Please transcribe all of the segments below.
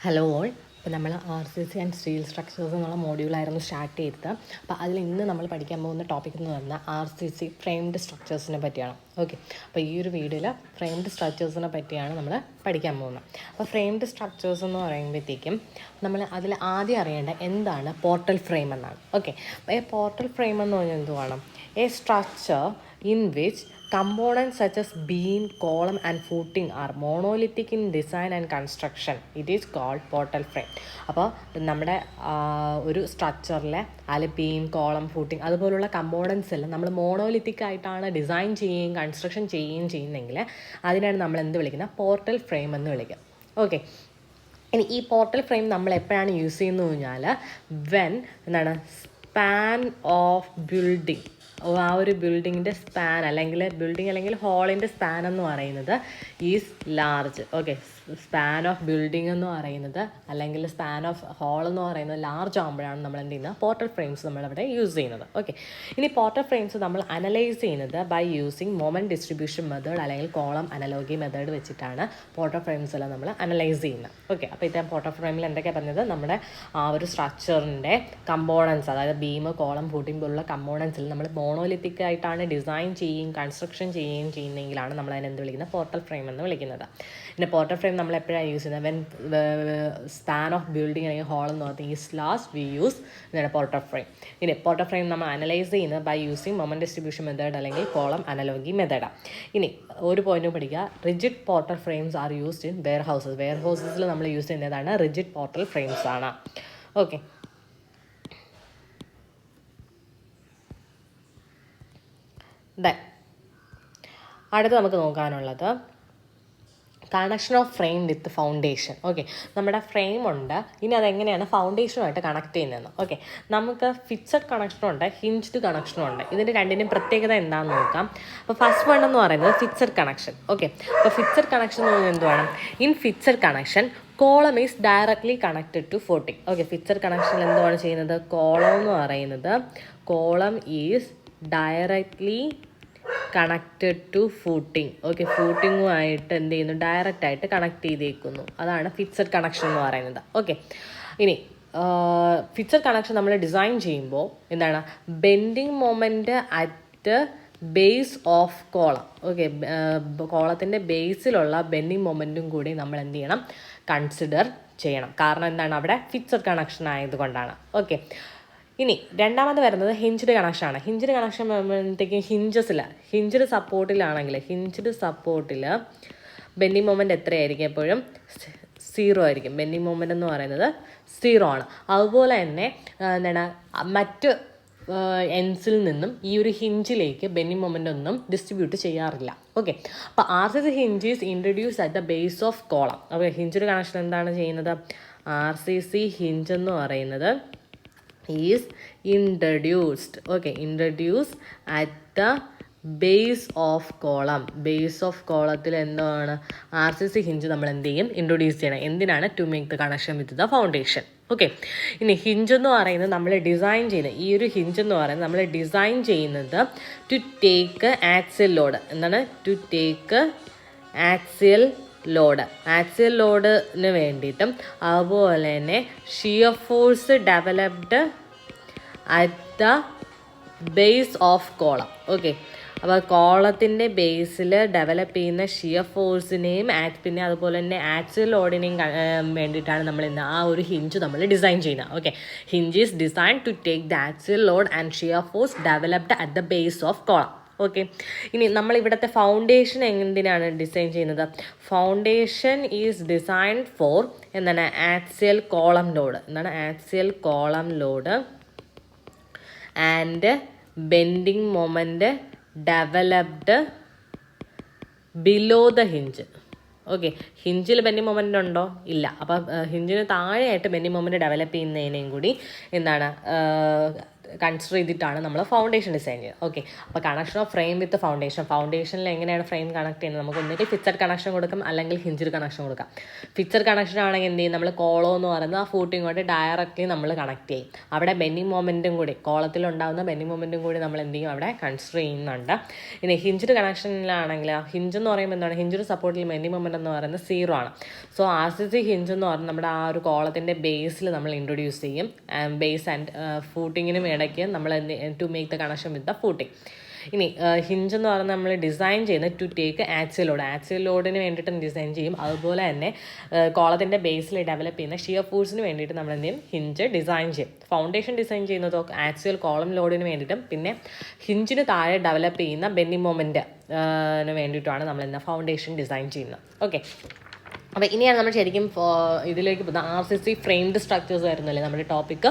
Hello all. അപ്പോൾ നമ്മൾ RCC and steel structures എന്നുള്ള മോഡ്യൂളായിരുന്നു സ്റ്റാർട്ട് ചെയ്തത്. അപ്പോൾ അതിൽ ഇന്ന് നമ്മൾ പഠിക്കാൻ പോകുന്ന ടോപ്പിക് എന്ന് പറഞ്ഞാൽ RCC ഫ്രെയിംഡ് സ്ട്രക്ചേഴ്സിനെ പറ്റിയാണ്. ഓക്കെ, അപ്പോൾ ഈ ഒരു വീഡിയോയിൽ ഫ്രെയിംഡ് സ്ട്രക്ചേഴ്സിനെ പറ്റിയാണ് നമ്മൾ പഠിക്കാൻ പോകുന്നത്. അപ്പോൾ ഫ്രെയിംഡ് സ്ട്രക്ചേഴ്സ് എന്ന് പറയുമ്പോഴത്തേക്കും നമ്മൾ അതിൽ ആദ്യം അറിയേണ്ട എന്താണ് പോർട്ടൽ ഫ്രെയിം എന്നാണ്. ഓക്കെ, അപ്പോൾ ഈ പോർട്ടൽ ഫ്രെയിം എന്ന് പറഞ്ഞാൽ എന്തുവാണ്? A structure in which components such as beam, column and footing are monolithic in design and construction. It is called portal frame. അപ്പോൾ നമ്മുടെ ഒരു സ്ട്രക്ചറിലെ അതിൽ ബീം, കോളം, ഫൂട്ടിങ് അതുപോലുള്ള കമ്പോണൻസ് എല്ലാം നമ്മൾ മോണോലിത്തിക് ആയിട്ടാണ് ഡിസൈൻ ചെയ്യുകയും കൺസ്ട്രക്ഷൻ ചെയ്യുകയും ചെയ്യുന്നതെങ്കിൽ അതിനാണ് നമ്മൾ എന്ത് വിളിക്കുന്നത്? പോർട്ടൽ ഫ്രെയിം എന്ന് വിളിക്കുക. ഓക്കെ, ഇനി ഈ പോർട്ടൽ ഫ്രെയിം നമ്മൾ എപ്പോഴാണ് യൂസ് ചെയ്യുന്നത് കഴിഞ്ഞാൽ വെൻ എന്താണ് സ്പാൻ ഓഫ് ബിൽഡിംഗ്, ആ ഒരു ബിൽഡിങ്ങിൻ്റെ സ്പാൻ അല്ലെങ്കിൽ ഹോളിൻ്റെ സ്പാൻ എന്ന് പറയുന്നത് is large. Okay, span of building എന്ന് പറയുന്നത് അല്ലെങ്കിൽ സ്പാൻ ഓഫ് ഹോൾ എന്ന് പറയുന്നത് ലാർജ് ആകുമ്പോഴാണ് നമ്മൾ എന്ത് ചെയ്യുന്നത്? പോർട്ടൽ ഫ്രെയിംസ് നമ്മളവിടെ യൂസ് ചെയ്യുന്നത്. ഓക്കെ, ഇനി പോർട്ടൽ ഫ്രെയിംസ് നമ്മൾ അനലൈസ് ചെയ്യുന്നത് by using moment distribution method അല്ലെങ്കിൽ കോളം അനലോഗി മെത്തേഡ് വെച്ചിട്ടാണ് പോർട്ടൽ ഫ്രെയിംസ് എല്ലാം നമ്മൾ അനലൈസ് ചെയ്യുന്നത്. ഓക്കെ, അപ്പോൾ ഇത്തരം പോർട്ടൽ ഫ്രെയിമിൽ എന്തൊക്കെയാണ് പറഞ്ഞത്? നമ്മുടെ ആ ഒരു സ്ട്രക്ചറിൻ്റെ കമ്പോണൻസ്, അതായത് ബീം, കോളം, ഫൂട്ടിംഗ് പോലുള്ള കമ്പോണൻസിൽ നമ്മൾ മോണോലിത്തിക് ആയിട്ടാണ് ഡിസൈൻ ചെയ്യുകയും കൺസ്ട്രക്ഷൻ ചെയ്യുകയും ചെയ്യുന്നതെങ്കിലാണ് നമ്മൾ അതിനെന്ത് വിളിക്കുന്നത്? പോർട്ടൽ ഫ്രെയിം എന്ന് വിളിക്കുന്നത്. പിന്നെ പോർട്ടൽ ഫ്രെയിം നമ്മൾ എപ്പോഴാണ് യൂസ് ചെയ്യുന്നത്? വെൻ സ്പാൻ ഓഫ് ബിൽഡിംഗ് അല്ലെങ്കിൽ ഹോൾ എന്ന് പറഞ്ഞാൽ ഈസ് ലാസ്റ്റ് വി യൂസ് എന്താണ്? Portal frame. ഇനി പോർട്ടൽ ഫ്രെയിം നമ്മൾ അനലൈസ് ചെയ്യുന്നത് by using moment distribution method അല്ലെങ്കിൽ കോളം അനലോഗി മെത്തേഡാണ്. ഇനി ഒരു പോയിന്റ് പഠിക്കുക, rigid portal frames are used in വെയർ ഹൗസസിൽ നമ്മൾ യൂസ് ചെയ്യുന്നതാണ് റിജിഡ് പോർട്ടൽ ഫ്രെയിംസ് ആണ്. ഓക്കെ, അടുത്ത് നമുക്ക് നോക്കാനുള്ളത് connection of frame with foundation. Okay, നമ്മുടെ ഫ്രെയിം ഉണ്ട്, ഇനി അതെങ്ങനെയാണ് ഫൗണ്ടേഷനുമായിട്ട് കണക്ട് ചെയ്യുന്നതെന്ന്. ഓക്കെ, നമുക്ക് ഫിക്സഡ് കണക്ഷനും ഉണ്ട്, ഹിഞ്ച്ഡ് കണക്ഷനും ഉണ്ട്. ഇതിൻ്റെ രണ്ടിനും പ്രത്യേകത എന്താണെന്ന് നോക്കാം. അപ്പോൾ ഫസ്റ്റ് വൺ എന്ന് പറയുന്നത് ഫിക്സഡ് കണക്ഷൻ. ഓക്കെ, അപ്പോൾ ഫിക്സഡ് കണക്ഷൻ എന്ന് പറഞ്ഞാൽ എന്തുവാണ്? In fixed connection column is directly connected to footing. Okay, fixed കണക്ഷനിൽ എന്തുവാണ് ചെയ്യുന്നത്? കോളം എന്ന് പറയുന്നത് column is directly connected to footing. Okay, ഫൂട്ടിങ്ങുമായിട്ട് എന്ത് ചെയ്യുന്നു? ഡയറക്റ്റായിട്ട് കണക്ട് ചെയ്തേക്കുന്നു. അതാണ് ഫിക്സഡ് കണക്ഷൻ എന്ന് പറയുന്നത്. ഓക്കെ, ഇനി ഫിക്സഡ് കണക്ഷൻ നമ്മൾ ഡിസൈൻ ചെയ്യുമ്പോൾ എന്താണ്? Bending moment at base of column. Okay, കോളത്തിൻ്റെ ബേസിലുള്ള ബെൻഡിങ് മൊമെൻറ്റും കൂടി നമ്മൾ എന്ത് ചെയ്യണം? കൺസിഡർ ചെയ്യണം. കാരണം എന്താണ്? അവിടെ ഫിക്സഡ് കണക്ഷൻ ആയതുകൊണ്ടാണ്. ഓക്കെ, ഇനി രണ്ടാമത് വരുന്നത് ഹിഞ്ച്ഡ് കണക്ഷനാണ്. ഹിഞ്ച്ഡ് കണക്ഷൻ വരുമ്പോഴത്തേക്കും ഹിഞ്ച്ഡ് സപ്പോർട്ടിൽ ബെൻഡിങ് മൊമെൻറ്റ് എത്രയായിരിക്കും? എപ്പോഴും 0 ആയിരിക്കും. ബെൻഡിങ് മൊമെൻറ്റ് എന്ന് പറയുന്നത് 0 ആണ്. അതുപോലെ തന്നെ എന്താണ് മറ്റ് എൻസിൽ നിന്നും ഈ ഒരു ഹിഞ്ചിലേക്ക് ബെൻഡിങ് മൊമെൻ്റ് ഒന്നും ഡിസ്ട്രിബ്യൂട്ട് ചെയ്യാറില്ല. ഓക്കെ, അപ്പോൾ RCC hinge is introduce at the base of column. Okay, hinged connection എന്താണ് ചെയ്യുന്നത്? RCC ഹിഞ്ച് എന്ന് പറയുന്നത് is introduced at the base of column. Base of കോളത്തിൽ എന്താണ്? RCC ഹിഞ്ച് നമ്മൾ എന്ത് ചെയ്യും? ഇൻട്രൊഡ്യൂസ് ചെയ്യണം. എന്തിനാണ്? To make the connection with the foundation. Okay, ഇനി ഹിഞ്ച് എന്ന് പറയുന്നത് നമ്മൾ ഡിസൈൻ ചെയ്യുന്നത്, ഈ ഒരു ഹിഞ്ച് എന്ന് പറയുന്നത് നമ്മൾ ഡിസൈൻ ചെയ്യുന്നത് ടു ടേക്ക് ആക്സിയൽ ലോഡ്. എന്താണ്? ടു ടേക്ക് ആക്സിയൽ ലോഡിന് വേണ്ടിയിട്ടും അതുപോലെ തന്നെ shear force developed at the base of column. Okay, അപ്പോൾ കോളത്തിൻ്റെ ബേസിൽ ഡെവലപ്പ് ചെയ്യുന്ന ഷിയർ ഫോഴ്സിനെയും പിന്നെ അതുപോലെ തന്നെ ആക്സിയൽ ലോഡിനെയും വേണ്ടിയിട്ടാണ് നമ്മൾ ആ ഒരു ഹിഞ്ച് നമ്മൾ ഡിസൈൻ ചെയ്യുന്നത്. Okay, hinge is design to take the axial load and shear force developed at the base of column. Okay, ഇനി നമ്മൾ ഇവിടുത്തെ ഫൗണ്ടേഷൻ എന്തിനാണ് ഡിസൈൻ ചെയ്യുന്നത്? ഫൗണ്ടേഷൻ ഈസ് ഡിസൈൻഡ് ഫോർ എന്താണ്? Axial column load and bending moment developed below the hinge. Okay, ഹിഞ്ചിൽ bending moment ഉണ്ടോ? ഇല്ല. അപ്പോൾ ഹിഞ്ചിന് താഴെയായിട്ട് ബെൻഡിങ് മൊമെൻറ്റ് ഡെവലപ്പ് ചെയ്യുന്നതിനേയും കൂടി എന്താണ് കൺസിഡർ ചെയ്തിട്ടാണ് നമ്മൾ ഫൗണ്ടേഷൻ ഡിസൈൻ ചെയ്യുന്നത്. ഓക്കെ, അപ്പോൾ കണക്ഷൻ ഓഫ് ഫ്രെയിം വിത്ത് ഫൗണ്ടേഷനിൽ എങ്ങനെയാണ് ഫ്രെയിം കണക്ട് ചെയ്യുന്നത്? നമുക്ക് ഒന്നിട്ട് ഫിക്സഡ് കണക്ഷൻ കൊടുക്കാം, അല്ലെങ്കിൽ ഹിഞ്ചഡ് കണക്ഷൻ കൊടുക്കാം. ഫിക്സഡ് കണക്ഷൻ ആണെങ്കിൽ എന്ത് ചെയ്യും? നമ്മൾ കോളോ എന്ന് പറയുന്നത് ആ ഫൂട്ടിങ് കൊണ്ട് ഡയറക്റ്റ്ലി നമ്മൾ കണക്ട് ചെയ്യും. അവിടെ ബെൻഡിങ് മൊമെൻറ്റും കൂടി, കോളത്തിലുണ്ടാകുന്ന ബെൻഡിങ് മൊമെൻറ്റും കൂടി നമ്മൾ എന്ത് ചെയ്യും? അവിടെ കൺസിഡർ ചെയ്യുന്നുണ്ട്. ഇനി ഹിഞ്ചഡ് കണക്ഷനിലാണെങ്കിൽ ഹിഞ്ച് എന്ന് പറയുമ്പോൾ എന്താണ്? ഹിഞ്ചഡ് സപ്പോർട്ടിൽ ബെൻഡിങ് മൊമെൻറ്റ് എന്ന് പറയുന്നത് 0 ആണ്. സോ RCC ഹിഞ്ച് എന്ന് പറഞ്ഞാൽ നമ്മുടെ ആ ഒരു കോളത്തിൻ്റെ ബേസിൽ നമ്മൾ ഇൻട്രൊഡ്യൂസ് ചെയ്യും. ബേസ് ആൻഡ് ഫൂട്ടിങ്ങിനും ഇടയ്ക്ക് നമ്മൾ to make the connection with the footing. ഇനി ഹിഞ്ച് എന്ന് പറഞ്ഞാൽ നമ്മൾ ഡിസൈൻ ചെയ്യുന്നത് ടു ടേക്ക് ആക്സിയൽ ലോഡിന് വേണ്ടിയിട്ട് ഡിസൈൻ ചെയ്യും. അതുപോലെ തന്നെ കോളത്തിൻ്റെ ബേസിൽ ഡെവലപ്പ് ചെയ്യുന്ന ഷിയർ ഫോഴ്സിന് വേണ്ടിയിട്ട് നമ്മൾ എന്ത് ചെയ്യും? ഹിഞ്ച് ഡിസൈൻ ചെയ്യും. ഫൗണ്ടേഷൻ ഡിസൈൻ ചെയ്യുന്നതോ ആക്സിയൽ കോളം ലോഡിന് വേണ്ടിയിട്ടും പിന്നെ ഹിഞ്ചിന് താഴെ ഡെവലപ്പ് ചെയ്യുന്ന ബെൻഡിങ് മൊമെൻറ്റിന് വേണ്ടിയിട്ടാണ് നമ്മൾ എന്താ ഫൗണ്ടേഷൻ ഡിസൈൻ ചെയ്യുന്നത്. ഓക്കെ, അപ്പോൾ ഇനിയാണ് നമ്മൾ ശരിക്കും ഇതിലേക്ക് പോകുന്നത്. RCC ഫ്രെയിംഡ് സ്ട്രക്ചേഴ്സ് ആയിരുന്നല്ലേ നമ്മുടെ ടോപ്പിക്ക്.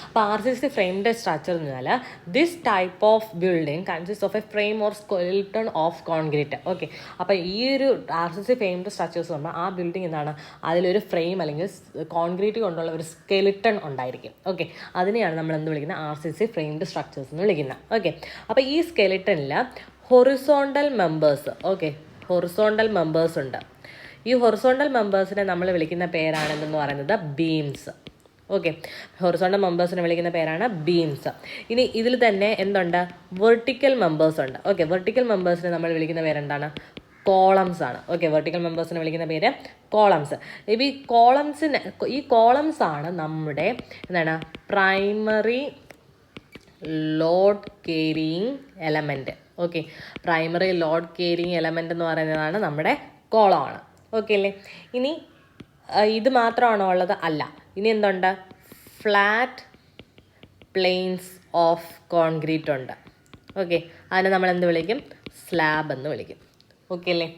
അപ്പോൾ RCC ഫ്രെയിംഡ് സ്ട്രക്ചർ എന്ന് പറഞ്ഞാൽ this type of building consist of A frame or skeleton of concrete. Okay, അപ്പോൾ ഈ ഒരു RCC ഫ്രെയിംഡ് സ്ട്രക്ചേഴ്സ് പറഞ്ഞാൽ ആ ബിൽഡിംഗ് എന്താണ്? അതിലൊരു ഫ്രെയിം അല്ലെങ്കിൽ കോൺക്രീറ്റ് കൊണ്ടുള്ള ഒരു സ്കെലിട്ടൺ ഉണ്ടായിരിക്കും. ഓക്കെ, അതിനെയാണ് നമ്മൾ എന്ത് വിളിക്കുന്നത്? RCC ഫ്രെയിംഡ് സ്ട്രക്ചേഴ്സ് എന്ന് വിളിക്കുന്നത്. ഓക്കെ, അപ്പോൾ ഈ സ്കെലിട്ടണിൽ ഹൊറിസോണ്ടൽ മെമ്പേഴ്സ് ഉണ്ട്. ഈ ഹൊറിസോണ്ടൽ മെമ്പേഴ്സിനെ നമ്മൾ വിളിക്കുന്ന പേരാണ് എന്തെന്ന് പറയുന്നത്? ബീംസ്. ഓക്കെ, ഹൊറിസോണ്ടൽ മെമ്പേഴ്സിനെ വിളിക്കുന്ന പേരാണ് ബീംസ്. ഇനി ഇതിൽ തന്നെ എന്തുണ്ട്? വെർട്ടിക്കൽ മെമ്പേഴ്സ് ഉണ്ട്. ഓക്കെ, വെർട്ടിക്കൽ മെമ്പേഴ്സിനെ നമ്മൾ വിളിക്കുന്ന പേരെന്താണ്? കോളംസ് ആണ്. ഓക്കെ, വെർട്ടിക്കൽ മെമ്പേഴ്സിനെ വിളിക്കുന്ന പേര് കോളംസ്. ഈ കോളംസ് ആണ് നമ്മുടെ എന്താണ്? Primary load carrying element. Okay, primary load carrying element എന്ന് പറയുന്നതാണ് നമ്മുടെ കോളമാണ്. ഓക്കെ അല്ലേ? ഇനി ഇത് മാത്രമാണോ ഉള്ളത്? അല്ല. ഇനി എന്തുണ്ട്? ഫ്ലാറ്റ് പ്ലെയിൻസ് ഓഫ് കോൺക്രീറ്റ് ഉണ്ട്. ഓക്കെ, അതിനെ നമ്മൾ എന്ത് വിളിക്കും? സ്ലാബ് എന്ന് വിളിക്കും. ഓക്കെ അല്ലേ?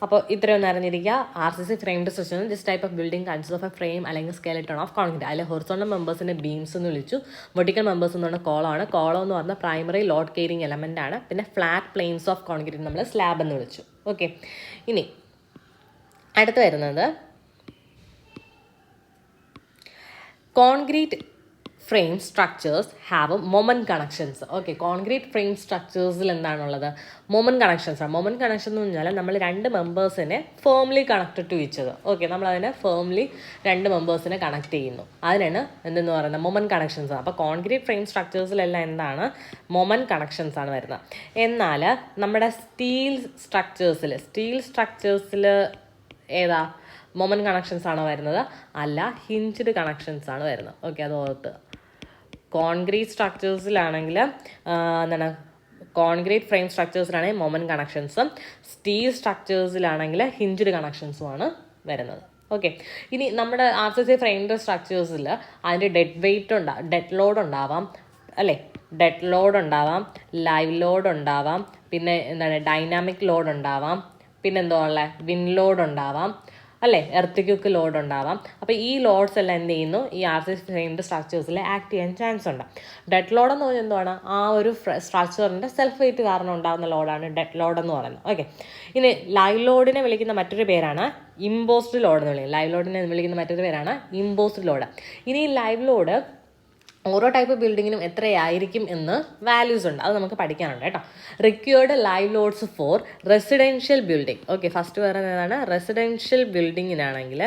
അപ്പോൾ ഇത്രയൊന്നും അറിഞ്ഞിരിക്കുക. RCC framed structure this type of building consist of A frame അല്ലെങ്കിൽ സ്കെലട്ടൺ ഓഫ് കോൺക്രീറ്റ്. അതിൽ ഹൊറിസോണ്ടൽ മെമ്പേഴ്സിനെ ബീംസ് എന്ന് വിളിച്ചു. വെർട്ടിക്കൽ മെമ്പേഴ്സ് എന്ന് പറഞ്ഞാൽ കോളമാണ്. കോളം എന്ന് പറഞ്ഞാൽ പ്രൈമറി ലോഡ് കേരിങ് എലമെൻ്റ് ആണ്. പിന്നെ ഫ്ലാറ്റ് പ്ലെയിൻസ് ഓഫ് കോൺക്രീറ്റ് നമ്മൾ സ്ലാബ് എന്ന് വിളിച്ചു. ഓക്കെ, ഇനി അടുത്ത് വരുന്നത് concrete frame structures have moment connections. Okay, concrete frame സ്ട്രക്ചേഴ്സിൽ എന്താണുള്ളത്? മൊമെൻറ്റ് കണക്ഷൻസ് ആണ്. മൊമെൻറ്റ് കണക്ഷൻ എന്ന് പറഞ്ഞാൽ നമ്മൾ രണ്ട് മെമ്പേഴ്സിനെ firmly connected to each other. Okay, നമ്മളതിനെ ഫേംലി രണ്ട് മെമ്പേഴ്സിനെ കണക്ട് ചെയ്യുന്നു. അതിനാണ് എന്തെന്ന് പറയുന്നത്? മൊമെൻറ്റ് കണക്ഷൻസ് ആണ്. അപ്പോൾ കോൺക്രീറ്റ് ഫ്രെയിം സ്ട്രക്ചേഴ്സിലെല്ലാം എന്താണ്? മൊമെൻറ്റ് കണക്ഷൻസ് ആണ് വരുന്നത്. എന്നാൽ നമ്മുടെ സ്റ്റീൽ സ്ട്രക്ചേഴ്സിൽ ഏതാ മൊമെൻറ്റ് കണക്ഷൻസ് ആണോ വരുന്നത്? അല്ല, ഹിഞ്ച്ഡ് കണക്ഷൻസ് ആണ് വരുന്നത്. ഓക്കെ, അത് ഓർത്ത്. കോൺക്രീറ്റ് സ്ട്രക്ചേഴ്സിലാണെങ്കിൽ എന്താണ്? കോൺക്രീറ്റ് ഫ്രെയിം സ്ട്രക്ചേഴ്സിലാണെങ്കിൽ മൊമെൻറ്റ് കണക്ഷൻസും സ്റ്റീൽ സ്ട്രക്ചേഴ്സിലാണെങ്കിൽ ഹിഞ്ച്ഡ് കണക്ഷൻസും ആണ് വരുന്നത്. ഓക്കെ, ഇനി നമ്മുടെ RCC ഫ്രെയിംഡ് സ്ട്രക്ചേഴ്സിൽ അതിൻ്റെ ഡെഡ് ലോഡ് ഉണ്ടാവാം അല്ലേ? ഡെഡ് ലോഡ് ഉണ്ടാവാം, ലൈവ് ലോഡ് ഉണ്ടാവാം, പിന്നെ എന്താണ്? ഡൈനാമിക് ലോഡ് ഉണ്ടാവാം, പിന്നെന്തോ ഉള്ളത്? വിൻ ലോഡ് ഉണ്ടാവാം അല്ലേ? എർത്ത് ലോഡ് ഉണ്ടാവാം. അപ്പോൾ ഈ ലോഡ്സ് എല്ലാം എന്ത് ചെയ്യുന്നു? ഈ RCC ഫ്രെയിംഡ് സ്ട്രക്ചേഴ്സിൽ ആക്ട് ചെയ്യാൻ ചാൻസ് ഉണ്ട്. ഡെഡ് ലോഡ് എന്ന് പറഞ്ഞാൽ എന്താണ്? ആ ഒരു സ്ട്രക്ചറിൻ്റെ സെൽഫ് വെയിറ്റ് കാരണം ഉണ്ടാകുന്ന ലോഡാണ് ഡെഡ് ലോഡ് എന്ന് പറയുന്നത്. ഓക്കെ, ഇനി ലൈവ് ലോഡിനെ വിളിക്കുന്ന മറ്റൊരു പേരാണ് ഇമ്പോസ്ഡ് ലോഡ് എന്ന് വിളിക്കുന്നത്. ലൈവ് ലോഡിനെ വിളിക്കുന്ന മറ്റൊരു പേരാണ് ഇമ്പോസ്ഡ് ലോഡ്. ഇനി ഈ ലൈവ് ലോഡ് ഓരോ ടൈപ്പ് ബിൽഡിങ്ങിനും എത്രയായിരിക്കും എന്ന് വാല്യൂസ് ഉണ്ട്. അത് നമുക്ക് പഠിക്കാനുണ്ട് കേട്ടോ. Required live loads for residential building. Okay, first പറയുന്നതാണ് റെസിഡൻഷ്യൽ ബിൽഡിങ്ങിനാണെങ്കിൽ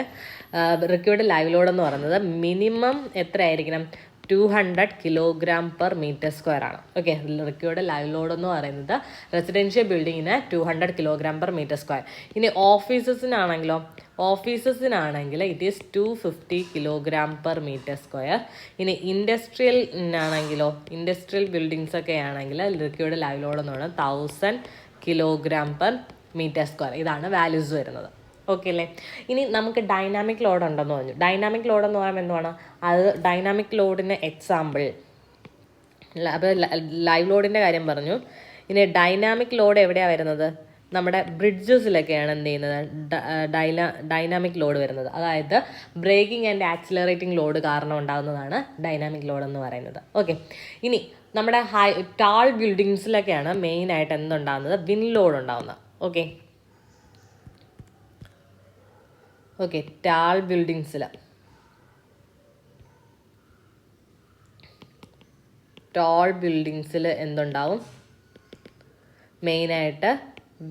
റിക്വേർഡ് ലൈവ് ലോഡ് എന്ന് പറയുന്നത് മിനിമം എത്രയായിരിക്കണം? 200 kg/m² ആണ്. ഓക്കെ, റിക്വേർഡ് ലൈവ് ലോഡ് എന്ന് പറയുന്നത് റെസിഡൻഷ്യൽ ബിൽഡിങ്ങിന് 200 kg/m². ഇനി ഓഫീസസിനാണെങ്കിൽ ഇറ്റ് ഈസ് 250 kg/m². ഇനി ഇൻഡസ്ട്രിയൽ ബിൽഡിങ്സ് ഒക്കെ ആണെങ്കിൽ റിക്വേർഡ് ലൈവ് ലോഡ് എന്ന് പറയുന്നത് 1000 kg/m². ഇതാണ് വാല്യൂസ് വരുന്നത്. ഓക്കെ അല്ലേ? ഇനി നമുക്ക് ഡൈനാമിക് ലോഡ് ഉണ്ടെന്ന് പറഞ്ഞു. ഡൈനാമിക് ലോഡ് എന്ന് പറയുമ്പോൾ എന്താണ്? അത് ഡൈനാമിക് ലോഡിന് എക്സാമ്പിൾ, അപ്പോൾ ലൈവ് ലോഡിൻ്റെ കാര്യം പറഞ്ഞു. ഇനി ഡൈനാമിക് ലോഡ് എവിടെയാണ് വരുന്നത്? നമ്മുടെ ബ്രിഡ്ജസിലൊക്കെയാണ് എന്ത് ചെയ്യുന്നത്? ഡൈനാമിക് ലോഡ് വരുന്നത്. അതായത് ബ്രേക്കിംഗ് ആൻഡ് ആക്സിലറേറ്റിംഗ് ലോഡ് കാരണം ഉണ്ടാകുന്നതാണ് ഡൈനാമിക് ലോഡ് എന്ന് പറയുന്നത്. ഓക്കെ, ഇനി നമ്മുടെ ടാൾ ബിൽഡിങ്സിലൊക്കെയാണ് മെയിനായിട്ട് എന്തുണ്ടാകുന്നത്? വിൻ ലോഡ് ഉണ്ടാകുന്നത്. ഓക്കെ, ടാൾ ബിൽഡിങ്സിൽ ടാൾ ബിൽഡിങ്സിൽ എന്തുണ്ടാവും? മെയിനായിട്ട്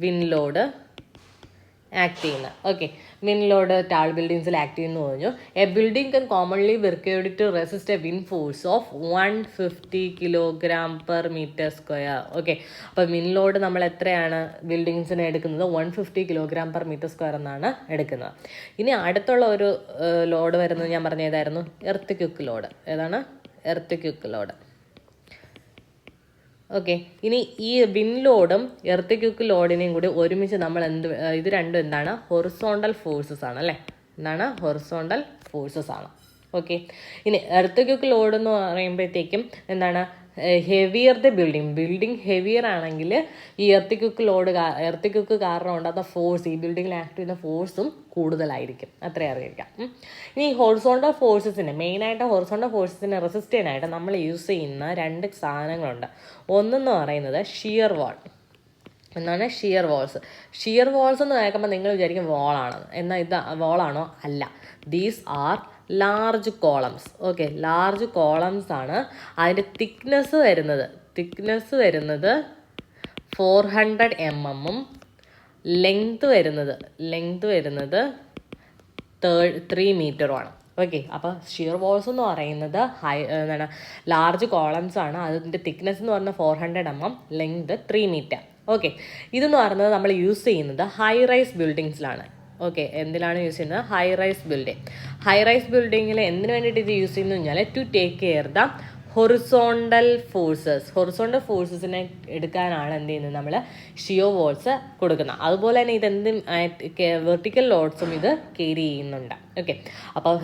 വിൻഡ് ലോഡ് ആക്ട് ചെയ്യുന്നത്. ഓക്കെ, വിൻഡ് ലോഡ് ടാൾ ബിൽഡിങ്സിൽ ആക്ട് ചെയ്യുന്നു പറഞ്ഞു. A building can commonly worked to resist a wind force of 150 kg/m². Okay, അപ്പോൾ വിൻഡ് ലോഡ് നമ്മൾ എത്രയാണ് ബിൽഡിങ്സിന് എടുക്കുന്നത്? 150 kg/m² എന്നാണ് എടുക്കുന്നത്. ഇനി അടുത്തുള്ള ഒരു ലോഡ് വരുന്നത് ഞാൻ പറഞ്ഞ ഏതായിരുന്നു? Earthquake load. ഏതാണ്? Earthquake load. ഓക്കെ, ഇനി ഈ വിൻഡ് ലോഡും എർത്ത് ക്യുക്ക് ലോഡിനെയും കൂടി ഒരുമിച്ച് നമ്മൾ ഇത് രണ്ടും എന്താണ്? ഹൊറിസോണ്ടൽ ഫോഴ്സസ് ആണ് അല്ലേ? എന്താണ്? ഹൊറിസോണ്ടൽ ഫോഴ്സസ് ആണ്. ഓക്കെ, ഇനി എർത്ത് ക്യുക്ക് ലോഡ് എന്ന് പറയുമ്പോഴത്തേക്കും എന്താണ്? ഹെവിയർ ദ ബിൽഡിംഗ് ഹെവിയർ ആണെങ്കിൽ ഈ എർത്ത് ക്യുക്ക് കാരണം ഉണ്ടാകുന്ന ഫോഴ്സ്, ഈ ബിൽഡിങ്ങിൽ ആക്ട് ചെയ്യുന്ന ഫോഴ്സും കൂടുതലായിരിക്കും. അത്രയും അറിയിക്കാം. ഇനി ഹൊറിസോണ്ടൽ ഫോഴ്സസിന്, മെയിനായിട്ട് ഹൊറിസോണ്ടൽ ഫോഴ്സസിനെ റെസിസ്റ്റ് ചെയ്യാനായിട്ട് നമ്മൾ യൂസ് ചെയ്യുന്ന 2 സാധനങ്ങളുണ്ട്. ഒന്നെന്ന് പറയുന്നത് ഷിയർ വാൾ. എന്താണ്? Shear walls. ഷിയർ വാൾസ് എന്ന് കേൾക്കുമ്പോൾ നിങ്ങൾ വിചാരിക്കും വാളാണെന്ന്. എന്നാൽ ഇത് വാളാണോ? അല്ല. These are large columns. Okay, large columns ആണ്. അതിൻ്റെ തിക്നെസ് വരുന്നത് 400 mm, ലെങ്ത് വരുന്നത് 3 മീറ്ററുമാണ്. ഓക്കെ, അപ്പോൾ ഷിയർ വാൾസ് എന്ന് പറയുന്നത് എന്താണ്? ലാർജ് കോളംസ് ആണ്. അതിൻ്റെ തിക്നെസ് എന്ന് പറഞ്ഞാൽ 400 mm, ലെങ്ത് 3 മീറ്റർ. ഓക്കെ, ഇതെന്ന് പറയുന്നത് നമ്മൾ യൂസ് ചെയ്യുന്നത് ഹൈ റൈസ് ബിൽഡിങ്സിലാണ്. ഓക്കെ, എന്തിലാണ് യൂസ് ചെയ്യുന്നത്? ഹൈ റൈസ് ബിൽഡിങ്ങിൽ എന്തിനു വേണ്ടിയിട്ട് ഇത് യൂസ് ചെയ്യുന്നു കഴിഞ്ഞാൽ to take care the horizontal ഫോഴ്സസിനെ എടുക്കാനാണ് എന്ത് ചെയ്യുന്നത്? നമ്മൾ ഷിയർ വാൾസ് കൊടുക്കുന്നത്. അതുപോലെ തന്നെ ഇതെന്ത് വെർട്ടിക്കൽ ലോഡ്സും ഇത് ക്യാരി ചെയ്യുന്നുണ്ട്. ഓക്കെ, അപ്പോൾ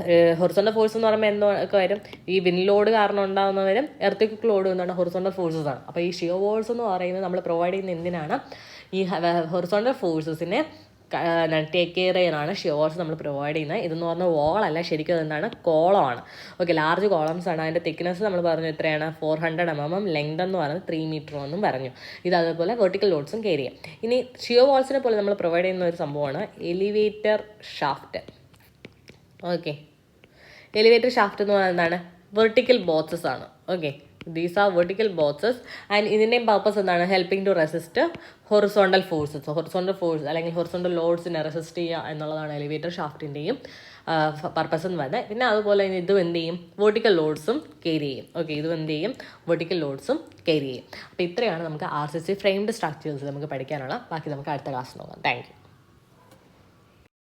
ഹൊറിസോണ്ടൽ ഫോഴ്സ് എന്ന് പറയുമ്പോൾ എന്തൊക്കെ വരും? ഈ വിൻഡ് ലോഡ് കാരണം ഉണ്ടാകുന്നവരും എർത്ത് ക്യുക്ക് ലോഡ് എന്താണ്? ഹൊറിസോണ്ടൽ ഫോഴ്സസ് ആണ്. അപ്പോൾ ഈ ഷിയർ വാൾസ് എന്ന് പറയുന്നത് നമ്മൾ പ്രൊവൈഡ് ചെയ്യുന്ന എന്തിനാണ്? ഈ ഹൊറിസോണ്ടൽ ഫോഴ്സസിനെ ടേക്ക് കെയർ ചെയ്യാനാണ് ഷിയർ വാൾസ് നമ്മൾ പ്രൊവൈഡ് ചെയ്യുന്നത്. ഇതെന്ന് പറഞ്ഞാൽ വാളല്ല, ശരിക്കും എന്താണ്? കോളമാണ്. ഓക്കെ, ലാർജ് കോളംസ് ആണ്. അതിൻ്റെ തിക്നെസ് നമ്മൾ പറഞ്ഞു എത്രയാണ്? 400 mm, ലെങ്ത് എന്ന് പറയുന്നത് 3 മീറ്റർ എന്നും പറഞ്ഞു. ഇത് അതുപോലെ വെർട്ടിക്കൽ ലോഡ്സും കെയർ ചെയ്യാം. ഇനി ഷിയർ വാൾസിനെ പോലെ നമ്മൾ പ്രൊവൈഡ് ചെയ്യുന്ന ഒരു സംഭവമാണ് elevator shaft. Okay, elevator shaft എന്ന് പറയുന്നത് എന്താണ്? വെർട്ടിക്കൽ ബോക്സസ് ആണ്. Okay, these are vertical boxes and ഇതിൻ്റെയും പർപ്പസ് എന്താണ്? Helping to resist horizontal force അല്ലെങ്കിൽ ഹൊറിസോണ്ടൽ ലോഡ്സിനെ റെസിസ്റ്റ് ചെയ്യുക എന്നുള്ളതാണ് എലിവേറ്റർ ഷാഫ്റ്റിൻ്റെയും പർപ്പസ് എന്ന് പറയുന്നത്. പിന്നെ അതുപോലെ ഇതും എന്ത് ചെയ്യും? വെർട്ടിക്കൽ ലോഡ്സും ക്യാരി ചെയ്യും. ഓക്കെ, ഇതും എന്ത് ചെയ്യും? വെർട്ടിക്കൽ ലോഡ്സും ക്യാരി ചെയ്യും. അപ്പോൾ ഇത്രയാണ് നമുക്ക് RCC ഫ്രെയിംഡ് സ്ട്രക്ചേഴ്സ് നമുക്ക് പഠിക്കാനുള്ള. ബാക്കി നമുക്ക് അടുത്ത ക്ലാസ് നോക്കാം. Thank you.